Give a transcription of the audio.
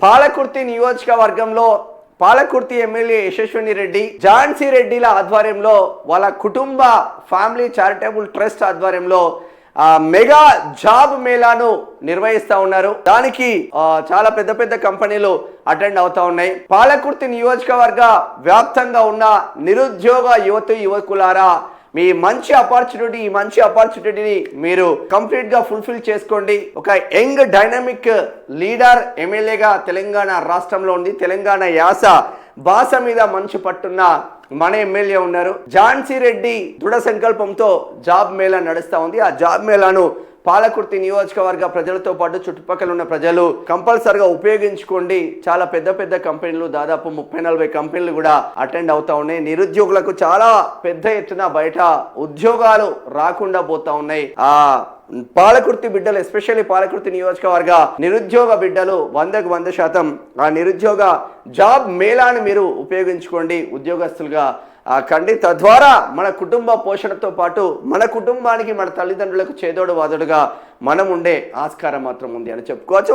పాలకుర్తి నియోజకవర్గంలో పాలకుర్తి ఎమ్మెల్యే యశస్విని రెడ్డి, ఝాన్సీ రెడ్డిల ఆధ్వర్యంలో వాళ్ళ కుటుంబ ఫ్యామిలీ చారిటబుల్ ట్రస్ట్ ఆధ్వర్యంలో మెగా జాబ్ మేళాను నిర్వహిస్తా ఉన్నారు. దానికి చాలా పెద్ద పెద్ద కంపెనీలు అటెండ్ అవుతా ఉన్నాయి. పాలకుర్తి నియోజకవర్గ వ్యాప్తంగా ఉన్న నిరుద్యోగ యువకులారా, మీ మంచి ఆపర్చునిటీని మీరు కంప్లీట్ గా ఫుల్ఫిల్ చేసుకోండి. ఒక యంగ్ డైనమిక్ లీడర్ ఎమ్మెల్యేగా తెలంగాణ రాష్ట్రంలో ఉంది. తెలంగాణ యాస భాష మీద మంచి పట్టున్న మన ఎమ్మెల్యే ఉన్నారు. ఝాన్సీ రెడ్డి దృఢ సంకల్పంతో జాబ్ మేళా నడుస్తూ ఉంది. ఆ జాబ్ మేళాను పాలకుర్తి నియోజకవర్గ ప్రజలతో పాటు చుట్టుపక్కల ఉన్న ప్రజలు కంపల్సరిగా ఉపయోగించుకోండి. చాలా పెద్ద పెద్ద కంపెనీలు, దాదాపు 30-40 కంపెనీలు కూడా అటెండ్ అవుతా ఉన్నాయి. నిరుద్యోగులకు చాలా పెద్ద ఎత్తున బయట ఉద్యోగాలు రాకుండా పోతా ఉన్నాయి. పాలకుర్తి బిడ్డలు, ఎస్పెషల్లీ పాలకుర్తి నియోజకవర్గ నిరుద్యోగ బిడ్డలు 100% ఆ నిరుద్యోగ జాబ్ మేళాను మీరు ఉపయోగించుకోండి ఉద్యోగస్తులుగా కండి. తద్వారా మన కుటుంబ పోషణతో పాటు మన కుటుంబానికి, మన తల్లిదండ్రులకు చేదోడు వాదోడుగా మనం ఉండే ఆస్కారం మాత్రం ఉంది అని చెప్పుకోవచ్చు.